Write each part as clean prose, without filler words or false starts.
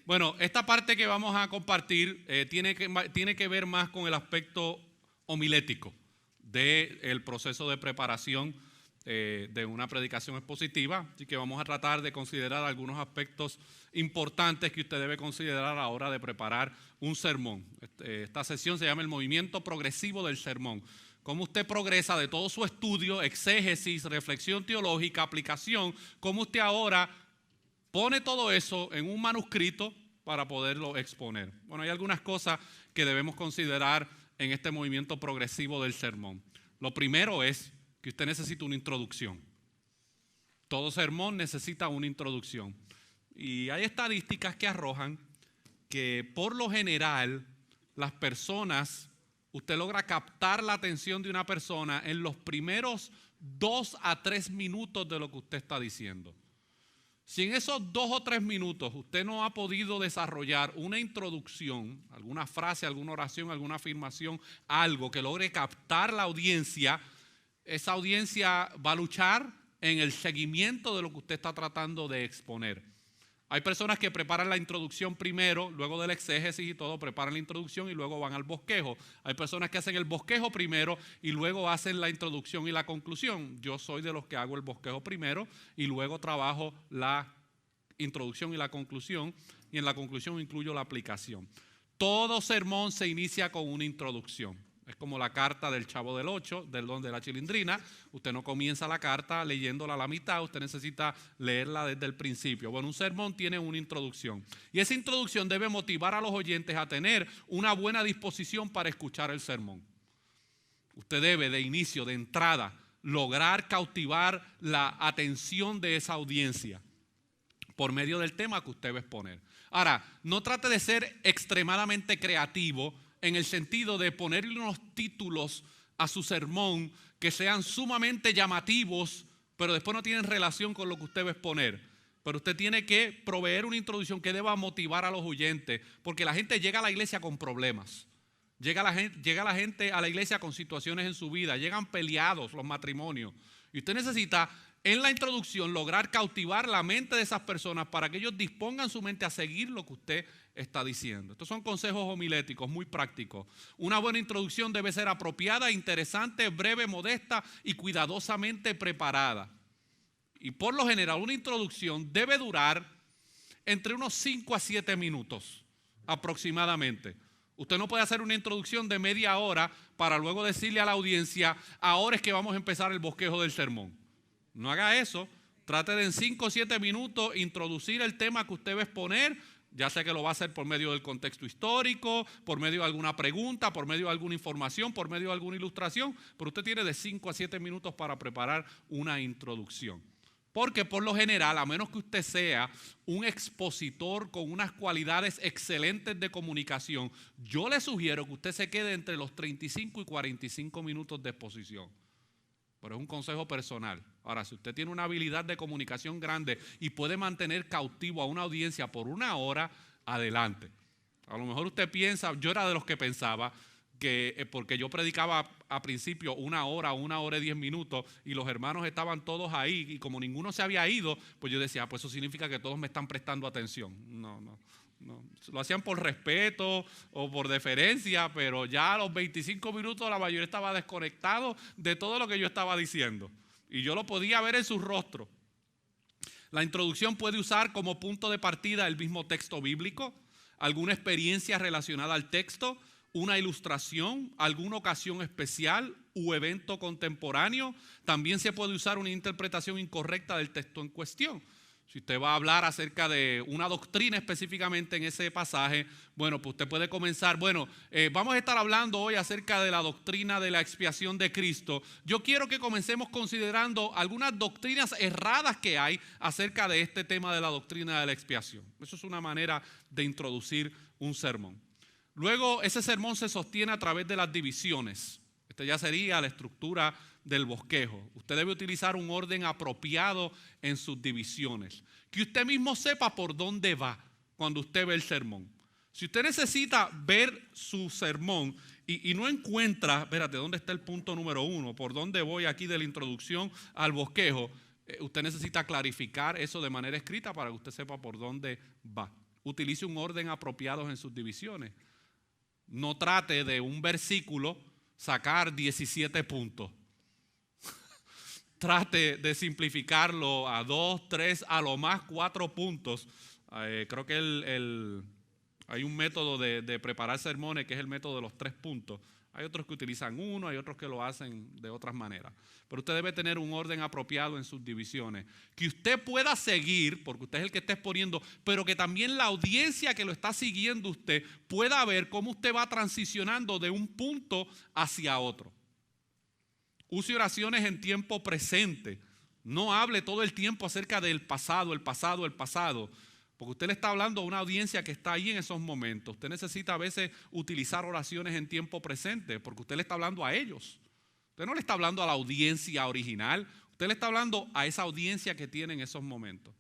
Bueno, esta parte que vamos a compartir tiene que ver más con el aspecto homilético del proceso de preparación de una predicación expositiva. Así que vamos a tratar de considerar algunos aspectos importantes que usted debe considerar a la hora de preparar un sermón. Esta sesión se llama el movimiento progresivo del sermón. Cómo usted progresa de todo su estudio, exégesis, reflexión teológica, aplicación, cómo usted ahora pone todo eso en un manuscrito para poderlo exponer. Bueno, hay algunas cosas que debemos considerar en este movimiento progresivo del sermón. Lo primero es que usted necesita una introducción. Todo sermón necesita una introducción. Y hay estadísticas que arrojan que por lo general las personas, usted logra captar la atención de una persona en los primeros 2 a 3 minutos de lo que usted está diciendo. Si en esos 2 o 3 minutos usted no ha podido desarrollar una introducción, alguna frase, alguna oración, alguna afirmación, algo que logre captar la audiencia, esa audiencia va a luchar en el seguimiento de lo que usted está tratando de exponer. Hay personas que preparan la introducción primero, luego del exégesis y todo, preparan la introducción y luego van al bosquejo. Hay personas que hacen el bosquejo primero y luego hacen la introducción y la conclusión. Yo soy de los que hago el bosquejo primero y luego trabajo la introducción y la conclusión, y en la conclusión incluyo la aplicación. Todo sermón se inicia con una introducción. Es como la carta del Chavo del Ocho, del Don de la Chilindrina. Usted no comienza la carta leyéndola a la mitad, usted necesita leerla desde el principio. Bueno, un sermón tiene una introducción. Y esa introducción debe motivar a los oyentes a tener una buena disposición para escuchar el sermón. Usted debe de inicio, de entrada, lograr cautivar la atención de esa audiencia por medio del tema que usted va a exponer. Ahora, no trate de ser extremadamente creativo en el sentido de ponerle unos títulos a su sermón que sean sumamente llamativos, pero después no tienen relación con lo que usted va a exponer. Pero usted tiene que proveer una introducción que deba motivar a los oyentes, porque la gente llega a la iglesia con problemas. Llega la gente a la iglesia con situaciones en su vida, llegan peleados los matrimonios. Y usted necesita en la introducción lograr cautivar la mente de esas personas para que ellos dispongan su mente a seguir lo que usted está diciendo. Estos son consejos homiléticos muy prácticos. Una buena introducción debe ser apropiada, interesante, breve, modesta y cuidadosamente preparada. Y por lo general una introducción debe durar entre unos 5 a 7 minutos aproximadamente. Usted no puede hacer una introducción de media hora para luego decirle a la audiencia, ahora es que vamos a empezar el bosquejo del sermón. No haga eso. Trate de en 5 o 7 minutos introducir el tema que usted va a exponer. Ya sé que lo va a hacer por medio del contexto histórico, por medio de alguna pregunta, por medio de alguna información, por medio de alguna ilustración, pero usted tiene de 5 a 7 minutos para preparar una introducción. Porque por lo general, a menos que usted sea un expositor con unas cualidades excelentes de comunicación, yo le sugiero que usted se quede entre los 35 y 45 minutos de exposición. Pero es un consejo personal. Ahora, si usted tiene una habilidad de comunicación grande y puede mantener cautivo a una audiencia por 1 hora, adelante. A lo mejor usted piensa, yo era de los que pensaba que porque yo predicaba a principio 1 hora, 1 hora y 10 minutos y los hermanos estaban todos ahí y como ninguno se había ido, pues yo decía, pues eso significa que todos me están prestando atención. No. Lo hacían por respeto o por deferencia, pero ya a los 25 minutos la mayoría estaba desconectado de todo lo que yo estaba diciendo. Y yo lo podía ver en su rostro. La introducción puede usar como punto de partida el mismo texto bíblico, alguna experiencia relacionada al texto, una ilustración, alguna ocasión especial u evento contemporáneo. También se puede usar una interpretación incorrecta del texto en cuestión. Si usted va a hablar acerca de una doctrina específicamente en ese pasaje, bueno, pues usted puede comenzar, vamos a estar hablando hoy acerca de la doctrina de la expiación de Cristo. Yo quiero que comencemos considerando algunas doctrinas erradas que hay acerca de este tema de la doctrina de la expiación. Eso es una manera de introducir un sermón. Luego, ese sermón se sostiene a través de las divisiones. Esta ya sería la estructura del bosquejo. Usted debe utilizar un orden apropiado en sus divisiones. Que usted mismo sepa por dónde va cuando usted ve el sermón. Si usted necesita ver su sermón y no encuentra, espérate, ¿dónde está el punto número 1? ¿Por dónde voy aquí de la introducción al bosquejo? Usted necesita clarificar eso de manera escrita para que usted sepa por dónde va. utilice un orden apropiado en sus divisiones. No trate de un versículo sacar 17 puntos. Trate de simplificarlo a 2, 3, a lo más 4 puntos. Creo que hay un método de preparar sermones que es el método de los 3 puntos. Hay otros que utilizan 1, hay otros que lo hacen de otras maneras. Pero usted debe tener un orden apropiado en sus divisiones. Que usted pueda seguir, porque usted es el que está exponiendo, pero que también la audiencia que lo está siguiendo usted pueda ver cómo usted va transicionando de un punto hacia otro. Use oraciones en tiempo presente. No hable todo el tiempo acerca del pasado, el pasado, el pasado. Porque usted le está hablando a una audiencia que está ahí en esos momentos. Usted necesita a veces utilizar oraciones en tiempo presente porque usted le está hablando a ellos. Usted no le está hablando a la audiencia original. Usted le está hablando a esa audiencia que tiene en esos momentos.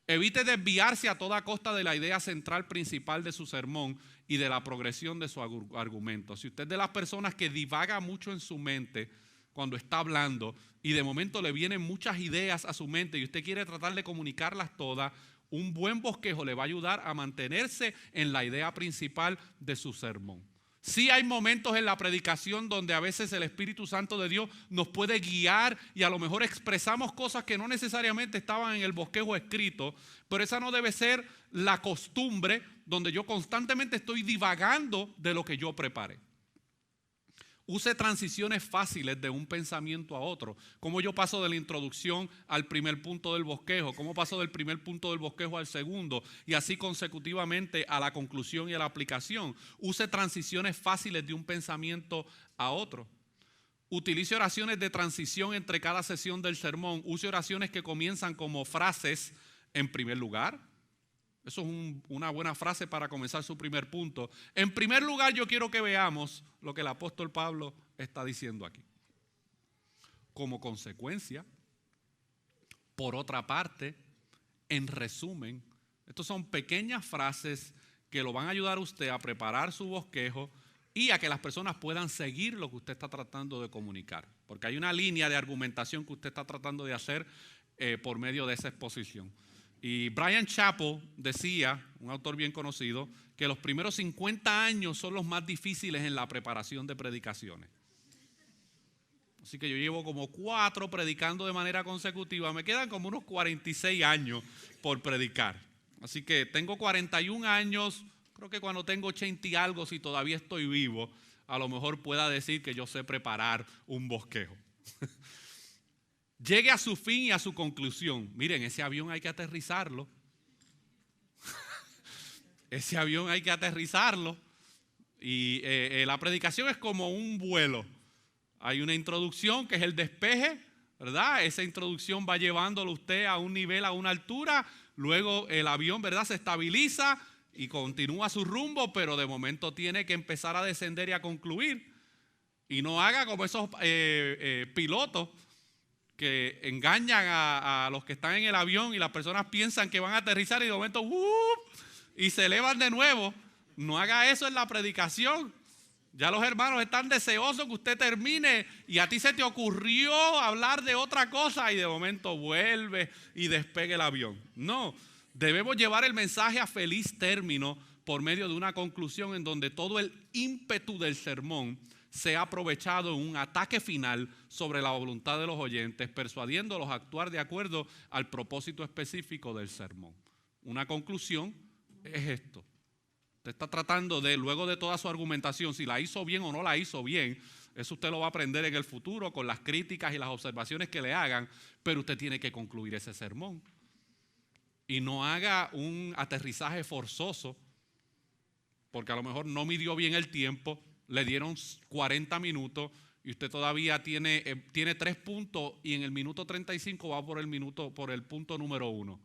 Evite desviarse a toda costa de la idea central principal de su sermón y de la progresión de su argumento. Si usted es de las personas que divaga mucho en su mente cuando está hablando y de momento le vienen muchas ideas a su mente y usted quiere tratar de comunicarlas todas, un buen bosquejo le va a ayudar a mantenerse en la idea principal de su sermón. Sí hay momentos en la predicación donde a veces el Espíritu Santo de Dios nos puede guiar y a lo mejor expresamos cosas que no necesariamente estaban en el bosquejo escrito, pero esa no debe ser la costumbre donde yo constantemente estoy divagando de lo que yo preparé. Use transiciones fáciles de un pensamiento a otro. Como yo paso de la introducción al primer punto del bosquejo, cómo paso del primer punto del bosquejo al segundo y así consecutivamente a la conclusión y a la aplicación. Use transiciones fáciles de un pensamiento a otro. Utilice oraciones de transición entre cada sesión del sermón. Use oraciones que comienzan como frases en primer lugar. Eso es una buena frase para comenzar su primer punto. En primer lugar, yo quiero que veamos lo que el apóstol Pablo está diciendo aquí. Como consecuencia, por otra parte, en resumen, estas son pequeñas frases que lo van a ayudar a usted a preparar su bosquejo y a que las personas puedan seguir lo que usted está tratando de comunicar. Porque hay una línea de argumentación que usted está tratando de hacer por medio de esa exposición. Y Bryan Chapell decía, un autor bien conocido, que los primeros 50 años son los más difíciles en la preparación de predicaciones. Así que yo llevo como 4 predicando de manera consecutiva. Me quedan como unos 46 años por predicar. Así que tengo 41 años. Creo que cuando tengo 80 y algo, si todavía estoy vivo, a lo mejor pueda decir que yo sé preparar un bosquejo. Llegue a su fin y a su conclusión. Miren, ese avión hay que aterrizarlo. Ese avión hay que aterrizarlo. Y la predicación es como un vuelo. Hay una introducción que es el despeje, ¿verdad? Esa introducción va llevándolo usted a un nivel, a una altura. Luego el avión, ¿verdad?, se estabiliza y continúa su rumbo, pero de momento tiene que empezar a descender y a concluir. Y no haga como esos pilotos que engañan a los que están en el avión y las personas piensan que van a aterrizar y de momento y se elevan de nuevo. No haga eso en la predicación. Ya los hermanos están deseosos que usted termine y a ti se te ocurrió hablar de otra cosa y de momento vuelve y despegue el avión. No, debemos llevar el mensaje a feliz término por medio de una conclusión en donde todo el ímpetu del sermón se ha aprovechado en un ataque final sobre la voluntad de los oyentes, persuadiéndolos a actuar de acuerdo al propósito específico del sermón. Una conclusión es esto. Usted está tratando de, luego de toda su argumentación, si la hizo bien o no la hizo bien, eso usted lo va a aprender en el futuro con las críticas y las observaciones que le hagan, pero usted tiene que concluir ese sermón. Y no haga un aterrizaje forzoso, porque a lo mejor no midió bien el tiempo, le dieron 40 minutos y usted todavía tiene 3 puntos y en el minuto 35 va por el punto número 1.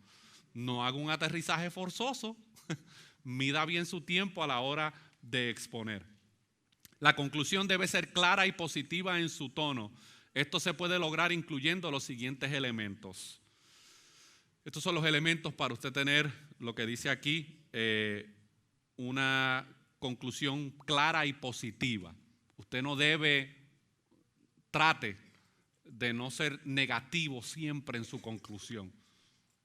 No haga un aterrizaje forzoso, mida bien su tiempo a la hora de exponer. La conclusión debe ser clara y positiva en su tono. Esto se puede lograr incluyendo los siguientes elementos. Estos son los elementos para usted tener lo que dice aquí, una conclusión clara y positiva. Usted no trate de no ser negativo siempre en su conclusión.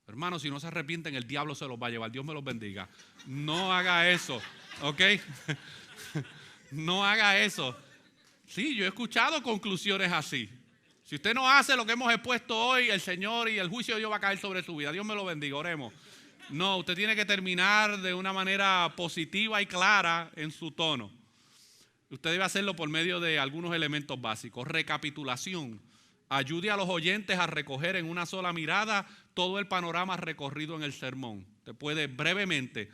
Hermano, si no se arrepienten, el diablo se los va a llevar. Dios me los bendiga. No haga eso, ¿ok? No haga eso. Sí, yo he escuchado conclusiones así. Si usted no hace lo que hemos expuesto hoy, el Señor y el juicio de Dios va a caer sobre su vida. Dios me lo bendiga, oremos. No, usted tiene que terminar de una manera positiva y clara en su tono. Usted debe hacerlo por medio de algunos elementos básicos. Recapitulación. Ayude a los oyentes a recoger en una sola mirada todo el panorama recorrido en el sermón. Usted puede brevemente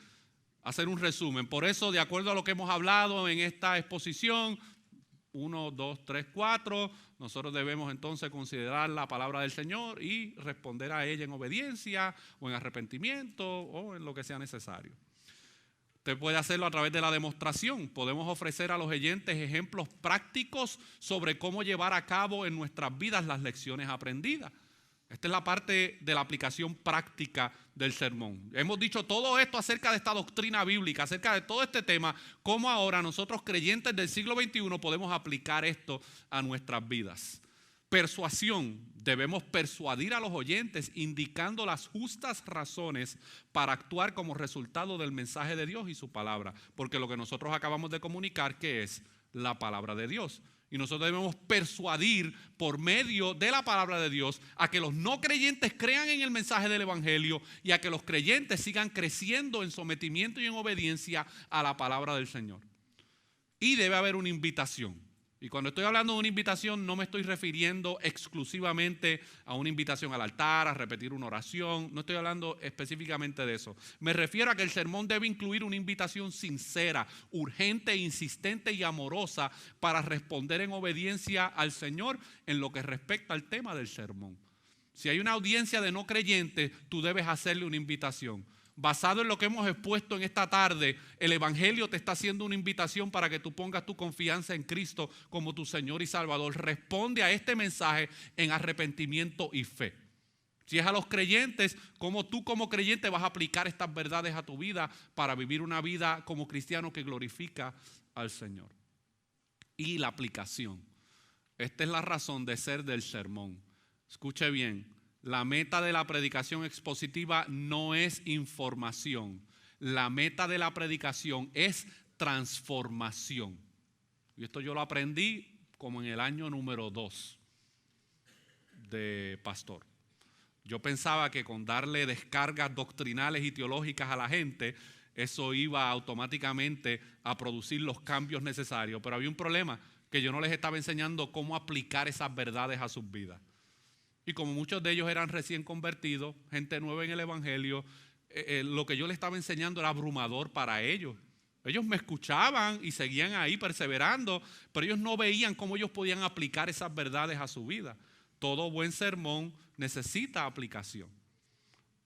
hacer un resumen. Por eso, de acuerdo a lo que hemos hablado en esta exposición, 1, 2, 3, 4, nosotros debemos entonces considerar la palabra del Señor y responder a ella en obediencia o en arrepentimiento o en lo que sea necesario. Usted puede hacerlo a través de la demostración. Podemos ofrecer a los oyentes ejemplos prácticos sobre cómo llevar a cabo en nuestras vidas las lecciones aprendidas. Esta es la parte de la aplicación práctica del sermón. Hemos dicho todo esto acerca de esta doctrina bíblica, acerca de todo este tema, cómo ahora nosotros creyentes del siglo XXI podemos aplicar esto a nuestras vidas. Persuasión. Debemos persuadir a los oyentes indicando las justas razones para actuar como resultado del mensaje de Dios y su palabra. Porque lo que nosotros acabamos de comunicar, que es la palabra de Dios. Y nosotros debemos persuadir por medio de la palabra de Dios a que los no creyentes crean en el mensaje del Evangelio y a que los creyentes sigan creciendo en sometimiento y en obediencia a la palabra del Señor. Y debe haber una invitación. Y cuando estoy hablando de una invitación, no me estoy refiriendo exclusivamente a una invitación al altar, a repetir una oración. No estoy hablando específicamente de eso. Me refiero a que el sermón debe incluir una invitación sincera, urgente, insistente y amorosa para responder en obediencia al Señor en lo que respecta al tema del sermón. Si hay una audiencia de no creyentes, tú debes hacerle una invitación. Basado en lo que hemos expuesto en esta tarde, el Evangelio te está haciendo una invitación para que tú pongas tu confianza en Cristo como tu Señor y Salvador. Responde a este mensaje en arrepentimiento y fe. Si es a los creyentes, ¿cómo tú como creyente vas a aplicar estas verdades a tu vida para vivir una vida como cristiano que glorifica al Señor? Y la aplicación. Esta es la razón de ser del sermón. Escuche bien. La meta de la predicación expositiva no es información. La meta de la predicación es transformación. Y esto yo lo aprendí como en el año número 2 de pastor. Yo pensaba que con darle descargas doctrinales y teológicas a la gente, eso iba automáticamente a producir los cambios necesarios. Pero había un problema, que yo no les estaba enseñando cómo aplicar esas verdades a sus vidas. Y como muchos de ellos eran recién convertidos, gente nueva en el Evangelio, lo que yo les estaba enseñando era abrumador para ellos. Ellos me escuchaban y seguían ahí perseverando, pero ellos no veían cómo ellos podían aplicar esas verdades a su vida. Todo buen sermón necesita aplicación.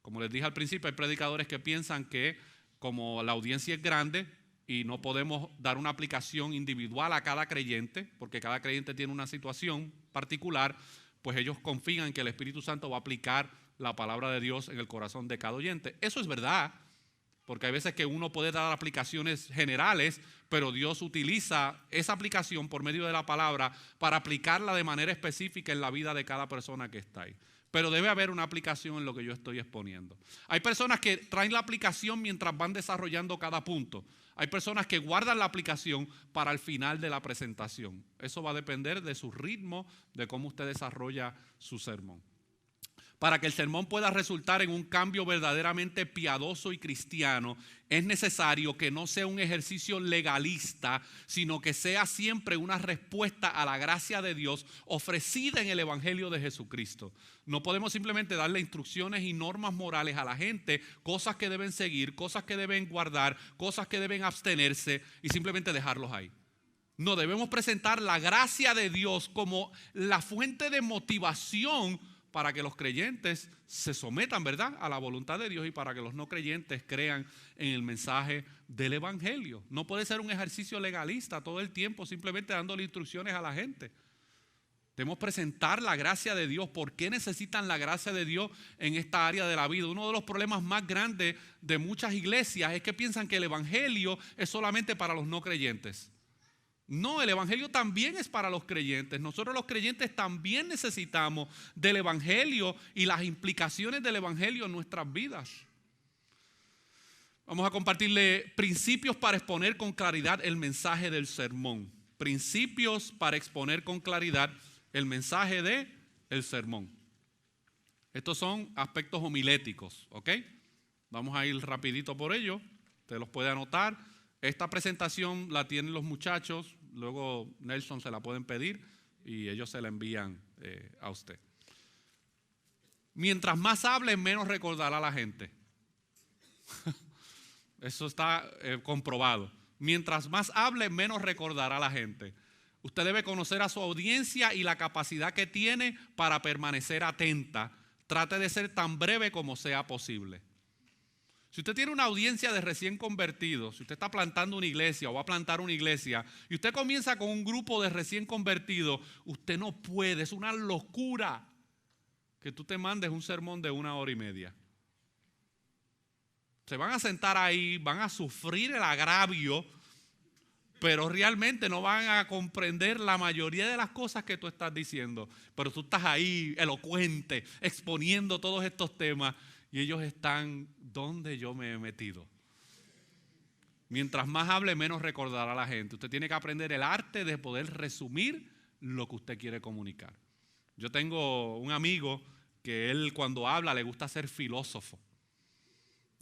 Como les dije al principio, hay predicadores que piensan que como la audiencia es grande y no podemos dar una aplicación individual a cada creyente, porque cada creyente tiene una situación particular, pues ellos confían que el Espíritu Santo va a aplicar la palabra de Dios en el corazón de cada oyente. Eso es verdad, porque hay veces que uno puede dar aplicaciones generales, pero Dios utiliza esa aplicación por medio de la palabra para aplicarla de manera específica en la vida de cada persona que está ahí. Pero debe haber una aplicación en lo que yo estoy exponiendo. Hay personas que traen la aplicación mientras van desarrollando cada punto. Hay personas que guardan la aplicación para el final de la presentación. Eso va a depender de su ritmo, de cómo usted desarrolla su sermón. Para que el sermón pueda resultar en un cambio verdaderamente piadoso y cristiano, es necesario que no sea un ejercicio legalista, sino que sea siempre una respuesta a la gracia de Dios ofrecida en el Evangelio de Jesucristo. No podemos simplemente darle instrucciones y normas morales a la gente, cosas que deben seguir, cosas que deben guardar, cosas que deben abstenerse y simplemente dejarlos ahí. No, debemos presentar la gracia de Dios como la fuente de motivación para que los creyentes se sometan, ¿verdad?, a la voluntad de Dios y para que los no creyentes crean en el mensaje del Evangelio. No puede ser un ejercicio legalista todo el tiempo simplemente dándole instrucciones a la gente. Debemos presentar la gracia de Dios. ¿Por qué necesitan la gracia de Dios en esta área de la vida? Uno de los problemas más grandes de muchas iglesias es que piensan que el Evangelio es solamente para los no creyentes. No, el evangelio también es para los creyentes. Nosotros los creyentes también necesitamos del evangelio y las implicaciones del evangelio en nuestras vidas. Vamos a compartirle principios para exponer con claridad el mensaje del sermón. Principios para exponer con claridad el mensaje del sermón. Estos son aspectos homiléticos, ¿ok? Vamos a ir rapidito por ello. Usted los puede anotar. Esta presentación la tienen los muchachos. Luego Nelson se la pueden pedir y ellos se la envían a usted. Mientras más hable, menos recordará la gente. Eso está comprobado. Mientras más hable, menos recordará la gente. Usted debe conocer a su audiencia y la capacidad que tiene para permanecer atenta. Trate de ser tan breve como sea posible. Si usted tiene una audiencia de recién convertidos, si usted está plantando una iglesia o va a plantar una iglesia y usted comienza con un grupo de recién convertidos, usted no puede, es una locura que tú te mandes un sermón de 1 hora y media. Se van a sentar ahí, van a sufrir el agravio, pero realmente no van a comprender la mayoría de las cosas que tú estás diciendo. Pero tú estás ahí, elocuente, exponiendo todos estos temas y ellos están donde yo me he metido. Mientras más hable, menos recordará la gente. Usted tiene que aprender el arte de poder resumir lo que usted quiere comunicar. Yo tengo un amigo que él cuando habla le gusta ser filósofo.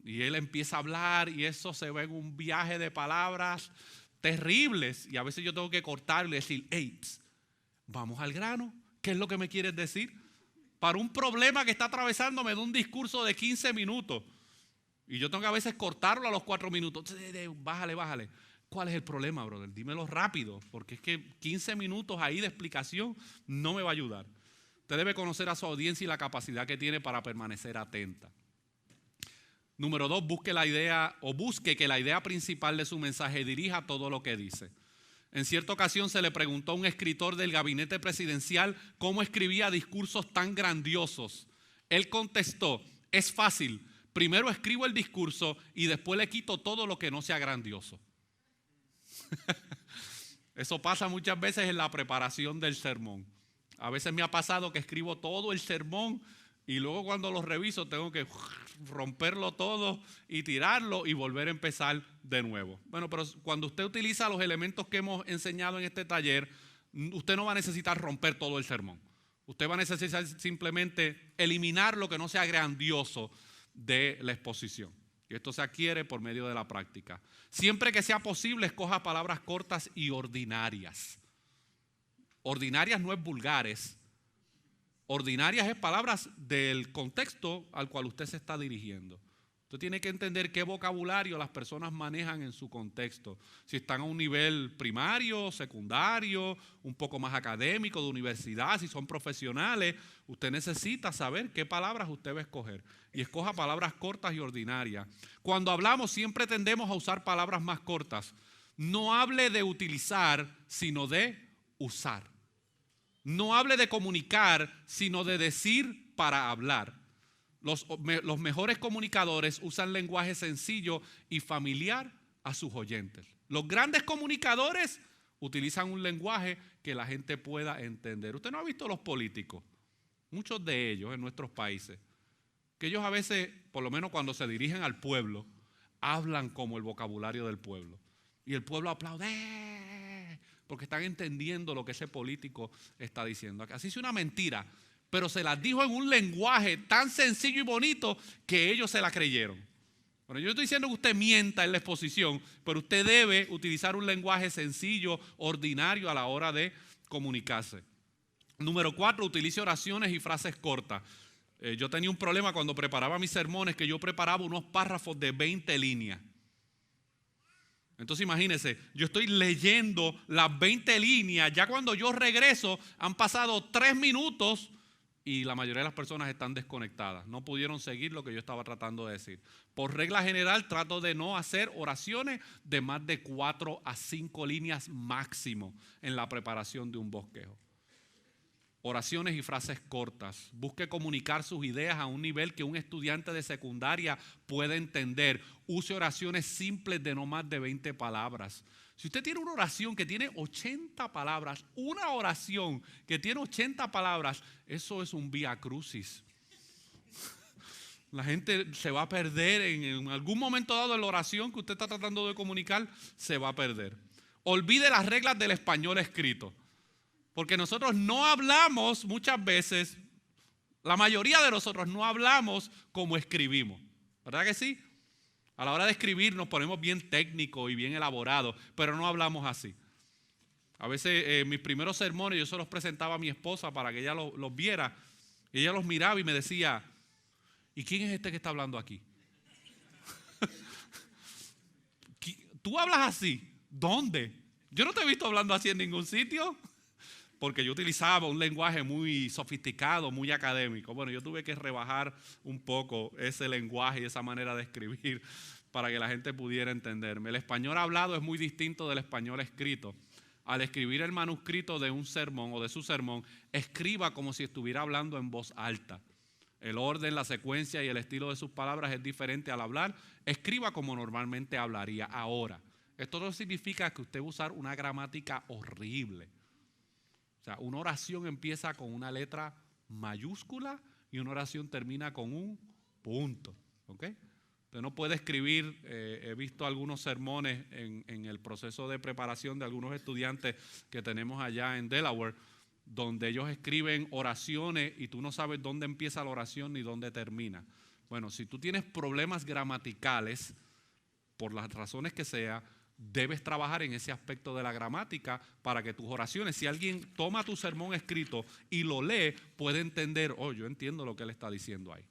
Y él empieza a hablar y eso se ve en un viaje de palabras terribles. Y a veces yo tengo que cortarle y decir, hey, vamos al grano. ¿Qué es lo que me quieres decir? Para un problema que está atravesando me da un discurso de 15 minutos. Y yo tengo que a veces cortarlo a los 4 minutos. Bájale. ¿Cuál es el problema, brother? Dímelo rápido, porque es que 15 minutos ahí de explicación no me va a ayudar. Usted debe conocer a su audiencia y la capacidad que tiene para permanecer atenta. Número 2, busque que la idea principal de su mensaje dirija todo lo que dice. En cierta ocasión se le preguntó a un escritor del gabinete presidencial cómo escribía discursos tan grandiosos. Él contestó, es fácil, primero escribo el discurso y después le quito todo lo que no sea grandioso. Eso pasa muchas veces en la preparación del sermón. A veces me ha pasado que escribo todo el sermón y luego cuando lo reviso tengo que romperlo todo y tirarlo y volver a empezar de nuevo. Bueno, pero cuando usted utiliza los elementos que hemos enseñado en este taller, usted no va a necesitar romper todo el sermón. Usted va a necesitar simplemente eliminar lo que no sea grandioso de la exposición. Y esto se adquiere por medio de la práctica. Siempre que sea posible, escoja palabras cortas y ordinarias. Ordinarias no es vulgares. Ordinarias es palabras del contexto al cual usted se está dirigiendo. Usted tiene que entender qué vocabulario las personas manejan en su contexto. Si están a un nivel primario, secundario, un poco más académico, de universidad, si son profesionales, usted necesita saber qué palabras usted va a escoger. Y escoja palabras cortas y ordinarias. Cuando hablamos siempre tendemos a usar palabras más cortas. No hable de utilizar, sino de usar. No hable de comunicar, sino de decir para hablar. Los mejores comunicadores usan lenguaje sencillo y familiar a sus oyentes. Los grandes comunicadores utilizan un lenguaje que la gente pueda entender. Usted no ha visto los políticos, muchos de ellos en nuestros países, que ellos a veces, por lo menos cuando se dirigen al pueblo, hablan como el vocabulario del pueblo. Y el pueblo aplaude, porque están entendiendo lo que ese político está diciendo. Así es una mentira, pero se las dijo en un lenguaje tan sencillo y bonito que ellos se la creyeron. Bueno, yo no estoy diciendo que usted mienta en la exposición, pero usted debe utilizar un lenguaje sencillo, ordinario a la hora de comunicarse. Número 4, utilice oraciones y frases cortas. Yo tenía un problema cuando preparaba mis sermones, que yo preparaba unos párrafos de 20 líneas. Entonces imagínense, yo estoy leyendo las 20 líneas, ya cuando yo regreso han pasado 3 minutos y la mayoría de las personas están desconectadas. No pudieron seguir lo que yo estaba tratando de decir. Por regla general trato de no hacer oraciones de más de 4 a 5 líneas máximo en la preparación de un bosquejo. Oraciones y frases cortas. Busque comunicar sus ideas a un nivel que un estudiante de secundaria pueda entender. Use oraciones simples de no más de 20 palabras. Si usted tiene una oración que tiene 80 palabras, una oración que tiene 80 palabras, eso es un vía crucis. La gente se va a perder en algún momento dado en la oración que usted está tratando de comunicar, se va a perder. Olvide las reglas del español escrito, porque nosotros no hablamos muchas veces, la mayoría de nosotros no hablamos como escribimos, ¿verdad que sí? A la hora de escribir nos ponemos bien técnicos y bien elaborados, pero no hablamos así. A veces mis primeros sermones yo se los presentaba a mi esposa para que ella los viera. Y ella los miraba y me decía, ¿y quién es este que está hablando aquí? ¿Tú hablas así? ¿Dónde? Yo no te he visto hablando así en ningún sitio. Porque yo utilizaba un lenguaje muy sofisticado, muy académico. Bueno, yo tuve que rebajar un poco ese lenguaje y esa manera de escribir para que la gente pudiera entenderme. El español hablado es muy distinto del español escrito. Al escribir el manuscrito de un sermón o de su sermón, escriba como si estuviera hablando en voz alta. El orden, la secuencia y el estilo de sus palabras es diferente al hablar. Escriba como normalmente hablaría ahora. Esto no significa que usted va a usar una gramática horrible. O sea, una oración empieza con una letra mayúscula y una oración termina con un punto. ¿Ok? Usted no puede escribir, he visto algunos sermones en el proceso de preparación de algunos estudiantes que tenemos allá en Delaware, donde ellos escriben oraciones y tú no sabes dónde empieza la oración ni dónde termina. Bueno, si tú tienes problemas gramaticales, por las razones que sea, debes trabajar en ese aspecto de la gramática para que tus oraciones, si alguien toma tu sermón escrito y lo lee, puede entender, oh, yo entiendo lo que él está diciendo ahí.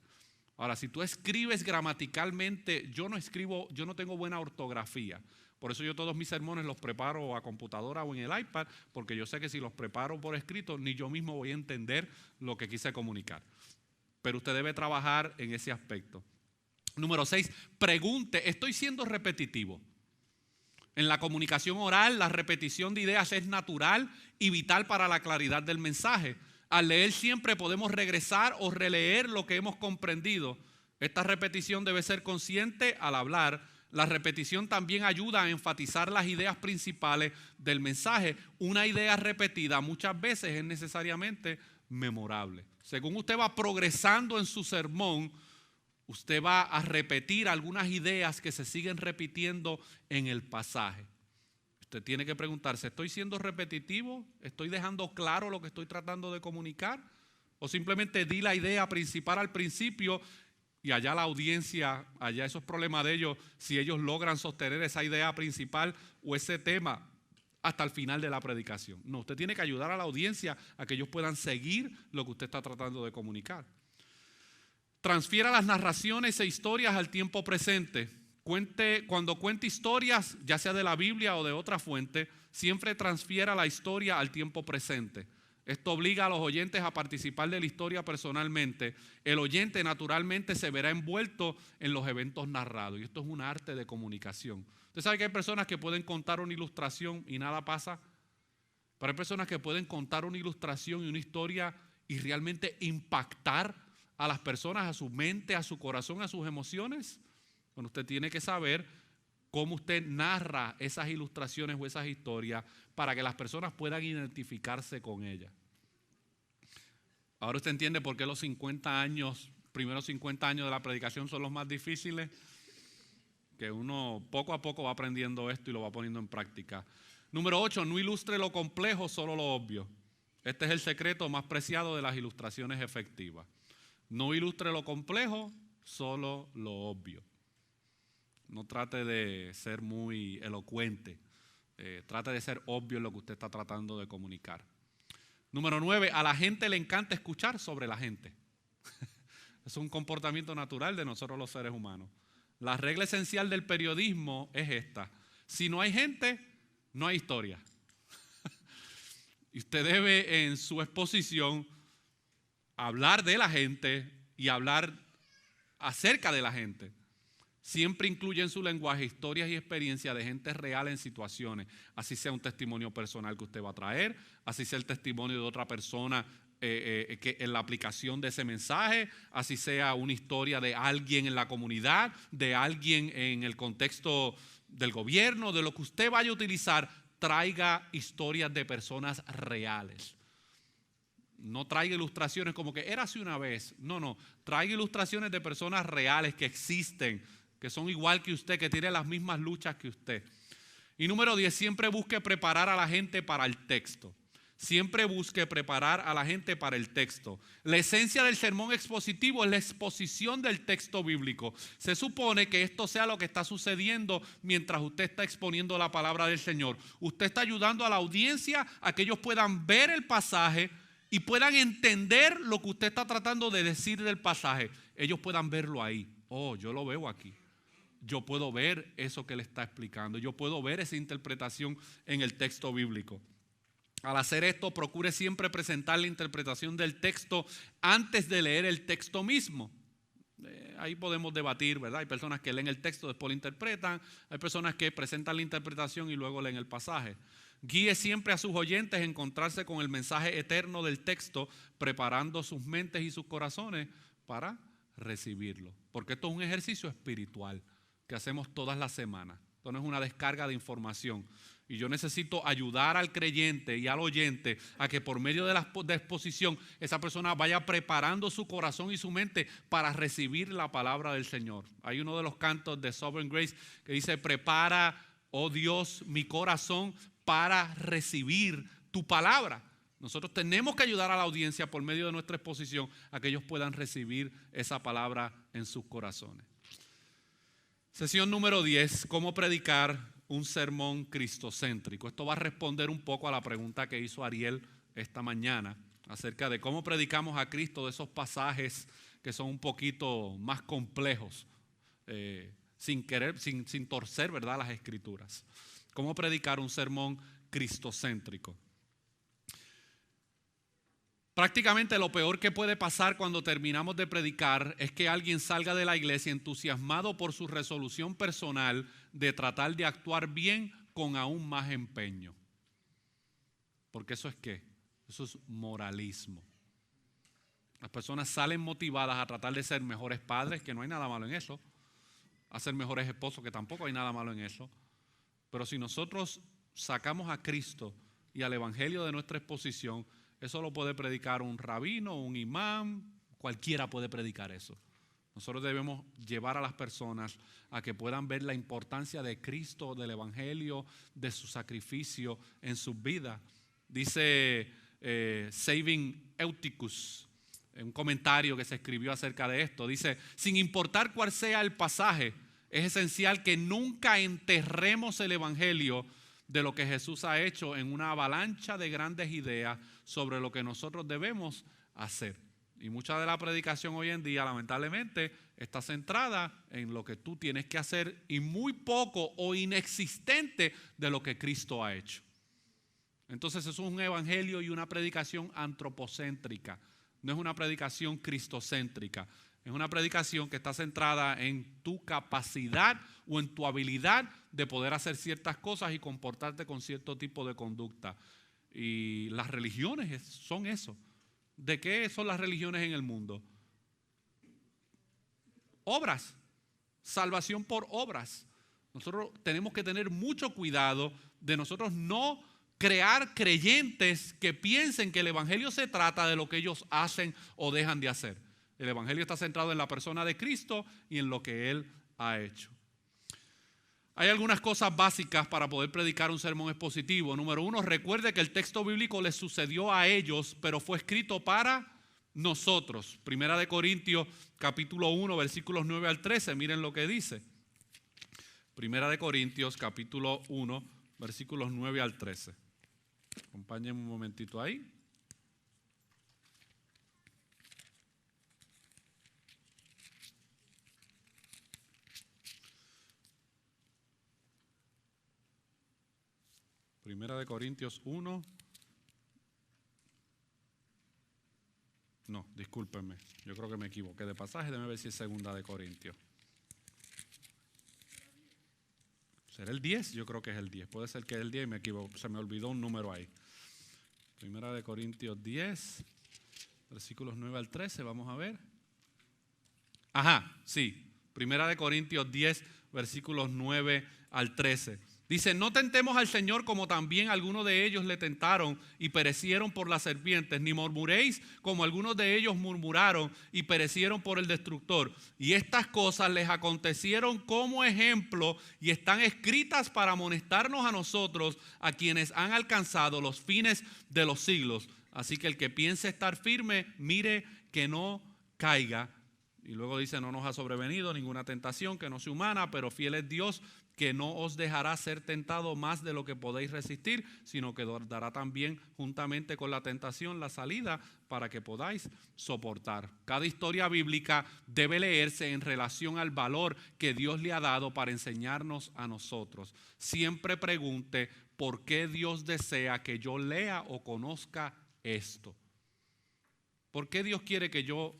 Ahora, si tú escribes gramaticalmente, yo no tengo buena ortografía. Por eso yo todos mis sermones los preparo a computadora o en el iPad, porque yo sé que si los preparo por escrito, ni yo mismo voy a entender lo que quise comunicar. Pero usted debe trabajar en ese aspecto. Número 6, pregunte, ¿estoy siendo repetitivo? En la comunicación oral, la repetición de ideas es natural y vital para la claridad del mensaje. Al leer siempre podemos regresar o releer lo que hemos comprendido. Esta repetición debe ser consciente al hablar. La repetición también ayuda a enfatizar las ideas principales del mensaje. Una idea repetida muchas veces es necesariamente memorable. Según usted va progresando en su sermón, usted va a repetir algunas ideas que se siguen repitiendo en el pasaje. Usted tiene que preguntarse, ¿estoy siendo repetitivo? ¿Estoy dejando claro lo que estoy tratando de comunicar? ¿O simplemente di la idea principal al principio y allá la audiencia, allá esos problemas de ellos, si ellos logran sostener esa idea principal o ese tema hasta el final de la predicación? No, usted tiene que ayudar a la audiencia a que ellos puedan seguir lo que usted está tratando de comunicar. Transfiera las narraciones e historias al tiempo presente. Cuando cuente historias, ya sea de la Biblia o de otra fuente, siempre transfiera la historia al tiempo presente. Esto obliga a los oyentes a participar de la historia personalmente. El oyente naturalmente se verá envuelto en los eventos narrados. Y esto es un arte de comunicación. Usted sabe que hay personas que pueden contar una ilustración y nada pasa. Pero hay personas que pueden contar una ilustración y una historia y realmente impactar a las personas, a su mente, a su corazón, a sus emociones. Bueno, usted tiene que saber cómo usted narra esas ilustraciones o esas historias para que las personas puedan identificarse con ellas. Ahora usted entiende por qué los primeros 50 años de la predicación son los más difíciles, que uno poco a poco va aprendiendo esto y lo va poniendo en práctica. Número 8, no ilustre lo complejo, solo lo obvio. Este es el secreto más preciado de las ilustraciones efectivas. No ilustre lo complejo, solo lo obvio. No trate de ser muy elocuente. Trate de ser obvio en lo que usted está tratando de comunicar. Número 9, a la gente le encanta escuchar sobre la gente. Es un comportamiento natural de nosotros los seres humanos. La regla esencial del periodismo es esta. Si no hay gente, no hay historia. Y usted debe en su exposición hablar de la gente y hablar acerca de la gente. Siempre incluye en su lenguaje historias y experiencias de gente real en situaciones. Así sea un testimonio personal que usted va a traer, así sea el testimonio de otra persona que en la aplicación de ese mensaje, así sea una historia de alguien en la comunidad, de alguien en el contexto del gobierno, de lo que usted vaya a utilizar, traiga historias de personas reales. No traiga ilustraciones como que érase una vez. No, traiga ilustraciones de personas reales que existen, que son igual que usted, que tienen las mismas luchas que usted. Y número 10, siempre busque preparar a la gente para el texto. Siempre busque preparar a la gente para el texto. La esencia del sermón expositivo es la exposición del texto bíblico. Se supone que esto sea lo que está sucediendo mientras usted está exponiendo la palabra del Señor. Usted está ayudando a la audiencia a que ellos puedan ver el pasaje y puedan entender lo que usted está tratando de decir del pasaje. Ellos puedan verlo ahí. Oh, yo lo veo aquí. Yo puedo ver eso que le está explicando. Yo puedo ver esa interpretación en el texto bíblico. Al hacer esto, procure siempre presentar la interpretación del texto antes de leer el texto mismo. Ahí podemos debatir, ¿verdad? Hay personas que leen el texto, después lo interpretan. Hay personas que presentan la interpretación y luego leen el pasaje. Guíe siempre a sus oyentes a encontrarse con el mensaje eterno del texto, preparando sus mentes y sus corazones para recibirlo. Porque esto es un ejercicio espiritual que hacemos todas las semanas. Esto no es una descarga de información. Y yo necesito ayudar al creyente y al oyente a que por medio de la exposición esa persona vaya preparando su corazón y su mente para recibir la palabra del Señor. Hay uno de los cantos de Sovereign Grace que dice: prepara, oh Dios, mi corazón para recibir tu palabra. Nosotros tenemos que ayudar a la audiencia por medio de nuestra exposición a que ellos puedan recibir esa palabra en sus corazones. Sesión número 10, ¿cómo predicar un sermón cristocéntrico? Esto va a responder un poco a la pregunta que hizo Ariel esta mañana acerca de cómo predicamos a Cristo, de esos pasajes que son un poquito más complejos, sin torcer, ¿verdad?, las Escrituras. ¿Cómo predicar un sermón cristocéntrico? Prácticamente lo peor que puede pasar cuando terminamos de predicar es que alguien salga de la iglesia entusiasmado por su resolución personal de tratar de actuar bien con aún más empeño. Porque eso es ¿qué? Eso es moralismo. Las personas salen motivadas a tratar de ser mejores padres, que no hay nada malo en eso, a ser mejores esposos, que tampoco hay nada malo en eso. Pero si nosotros sacamos a Cristo y al Evangelio de nuestra exposición, eso lo puede predicar un rabino, un imán, cualquiera puede predicar eso. Nosotros debemos llevar a las personas a que puedan ver la importancia de Cristo, del Evangelio, de su sacrificio en sus vidas. Dice Saving Eutychus, en un comentario que se escribió acerca de esto, dice: sin importar cuál sea el pasaje, es esencial que nunca enterremos el Evangelio de lo que Jesús ha hecho en una avalancha de grandes ideas sobre lo que nosotros debemos hacer. Y mucha de la predicación hoy en día, lamentablemente, está centrada en lo que tú tienes que hacer y muy poco o inexistente de lo que Cristo ha hecho. Entonces eso es un evangelio y una predicación antropocéntrica. No es una predicación cristocéntrica. Es una predicación que está centrada en tu capacidad o en tu habilidad de poder hacer ciertas cosas y comportarte con cierto tipo de conducta. Y las religiones son eso. ¿De qué son las religiones en el mundo? Obras. Salvación por obras. Nosotros tenemos que tener mucho cuidado de nosotros no crear creyentes que piensen que el evangelio se trata de lo que ellos hacen o dejan de hacer. El evangelio está centrado en la persona de Cristo y en lo que Él ha hecho. Hay algunas cosas básicas para poder predicar un sermón expositivo. Número 1, recuerde que el texto bíblico les sucedió a ellos, pero fue escrito para nosotros. Primera de Corintios, capítulo 1, versículos 9 al 13. Miren lo que dice. Primera de Corintios, capítulo 1, versículos 9 al 13. Acompáñenme un momentito ahí. Primera de Corintios 1. No, discúlpenme. Yo creo que me equivoqué de pasaje. Déjame ver si es segunda de Corintios. ¿Será el 10? Yo creo que es el 10. Puede ser que es el 10 y me equivoco. Se me olvidó un número ahí. Primera de Corintios 10, versículos 9 al 13. Vamos a ver. Ajá, sí. Primera de Corintios 10, versículos 9 al 13. Dice, no tentemos al Señor como también algunos de ellos le tentaron y perecieron por las serpientes, ni murmuréis como algunos de ellos murmuraron y perecieron por el destructor. Y estas cosas les acontecieron como ejemplo y están escritas para amonestarnos a nosotros, a quienes han alcanzado los fines de los siglos. Así que el que piense estar firme, mire que no caiga. Y luego dice, no nos ha sobrevenido ninguna tentación que no sea humana, pero fiel es Dios, que no os dejará ser tentado más de lo que podéis resistir, sino que dará también juntamente con la tentación la salida para que podáis soportar. Cada historia bíblica debe leerse en relación al valor que Dios le ha dado para enseñarnos a nosotros. Siempre pregunte por qué Dios desea que yo lea o conozca esto. ¿Por qué Dios quiere que yo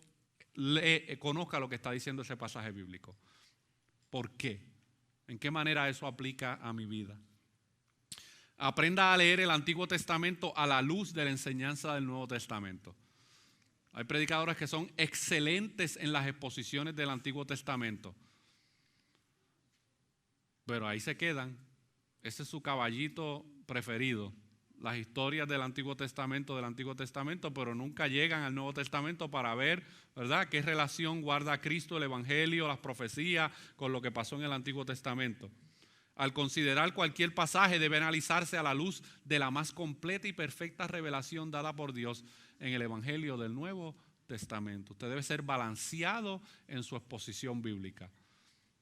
conozca lo que está diciendo ese pasaje bíblico? ¿Por qué? ¿En qué manera eso aplica a mi vida? Aprenda a leer el Antiguo Testamento a la luz de la enseñanza del Nuevo Testamento. Hay predicadores que son excelentes en las exposiciones del Antiguo Testamento, pero ahí se quedan. Ese es su caballito preferido. Las historias del Antiguo Testamento, pero nunca llegan al Nuevo Testamento para ver, ¿verdad?, qué relación guarda Cristo, el Evangelio, las profecías con lo que pasó en el Antiguo Testamento. Al considerar cualquier pasaje debe analizarse a la luz de la más completa y perfecta revelación dada por Dios en el Evangelio del Nuevo Testamento. Usted debe ser balanceado en su exposición bíblica.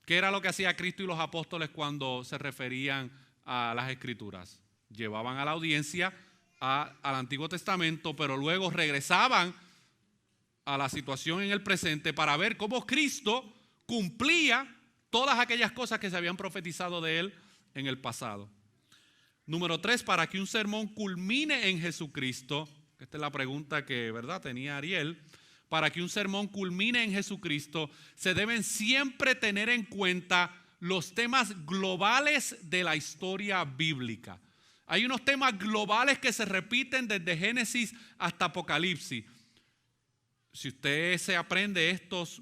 ¿Qué era lo que hacía Cristo y los apóstoles cuando se referían a las Escrituras? Llevaban a la audiencia al Antiguo Testamento, pero luego regresaban a la situación en el presente para ver cómo Cristo cumplía todas aquellas cosas que se habían profetizado de él en el pasado. Número 3, para que un sermón culmine en Jesucristo, esta es la pregunta que, ¿verdad?, tenía Ariel. Para que un sermón culmine en Jesucristo, se deben siempre tener en cuenta los temas globales de la historia bíblica. Hay unos temas globales que se repiten desde Génesis hasta Apocalipsis. Si usted se aprende estos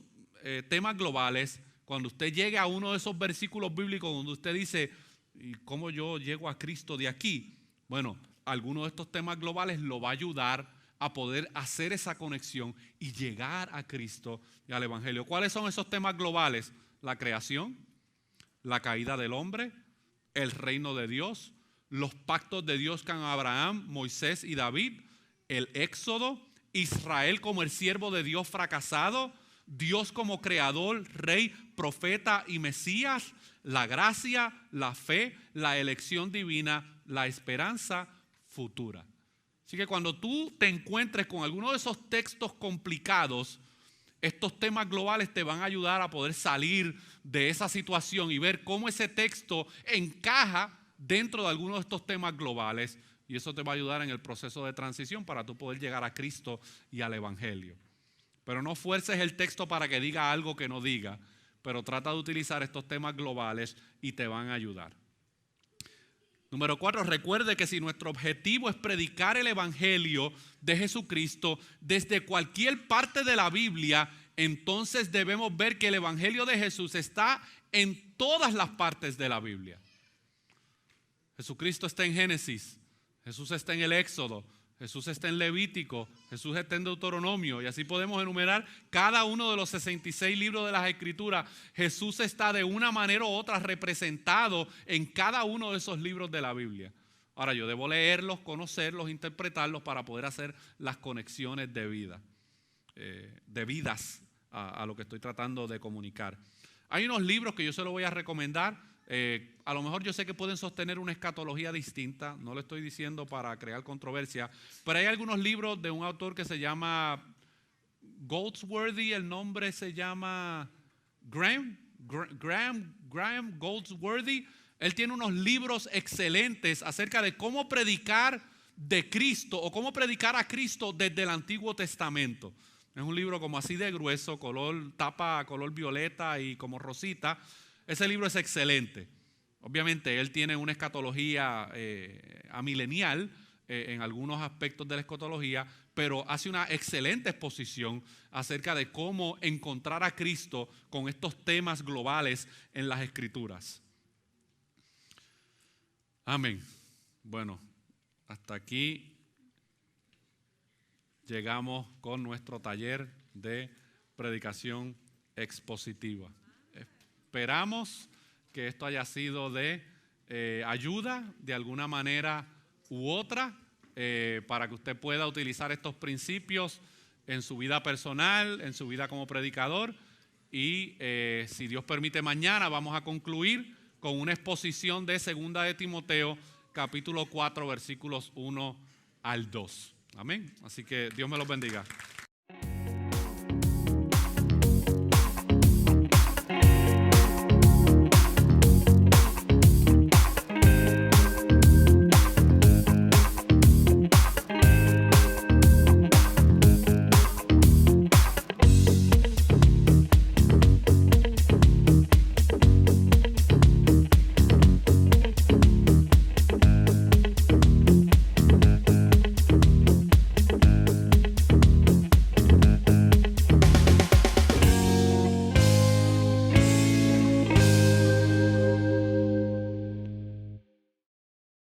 temas globales, cuando usted llegue a uno de esos versículos bíblicos donde usted dice, ¿y cómo yo llego a Cristo de aquí? Bueno, alguno de estos temas globales lo va a ayudar a poder hacer esa conexión y llegar a Cristo y al Evangelio. ¿Cuáles son esos temas globales? La creación, la caída del hombre, el reino de Dios, los pactos de Dios con Abraham, Moisés y David, el Éxodo, Israel como el siervo de Dios fracasado, Dios como creador, rey, profeta y Mesías, la gracia, la fe, la elección divina, la esperanza futura. Así que cuando tú te encuentres con alguno de esos textos complicados, estos temas globales te van a ayudar a poder salir de esa situación y ver cómo ese texto encaja dentro de algunos de estos temas globales, y eso te va a ayudar en el proceso de transición para tú poder llegar a Cristo y al Evangelio. Pero no fuerces el texto para que diga algo que no diga, pero trata de utilizar estos temas globales y te van a ayudar. Número 4, recuerde que si nuestro objetivo es predicar el Evangelio de Jesucristo desde cualquier parte de la Biblia, entonces debemos ver que el Evangelio de Jesús está en todas las partes de la Biblia. Jesucristo está en Génesis, Jesús está en el Éxodo, Jesús está en Levítico, Jesús está en Deuteronomio, y así podemos enumerar cada uno de los 66 libros de las Escrituras. Jesús está de una manera u otra representado en cada uno de esos libros de la Biblia. Ahora yo debo leerlos, conocerlos, interpretarlos para poder hacer las conexiones debidas a lo que estoy tratando de comunicar. Hay unos libros que yo se los voy a recomendar. A lo mejor yo sé que pueden sostener una escatología distinta, no lo estoy diciendo para crear controversia, pero hay algunos libros de un autor que se llama Goldsworthy, el nombre se llama Graham Goldsworthy. Él tiene unos libros excelentes acerca de cómo predicar de Cristo o cómo predicar a Cristo desde el Antiguo Testamento. Es un libro como así de grueso, tapa color violeta y como rosita. Ese libro es excelente. Obviamente él tiene una escatología amilenial en algunos aspectos de la escatología, pero hace una excelente exposición acerca de cómo encontrar a Cristo con estos temas globales en las Escrituras. Amén. Bueno, hasta aquí llegamos con nuestro taller de predicación expositiva. Esperamos que esto haya sido de ayuda de alguna manera u otra para que usted pueda utilizar estos principios en su vida personal, en su vida como predicador. Y si Dios permite, mañana vamos a concluir con una exposición de 2 de Timoteo, capítulo 4, versículos 1 al 2. Amén. Así que Dios me los bendiga.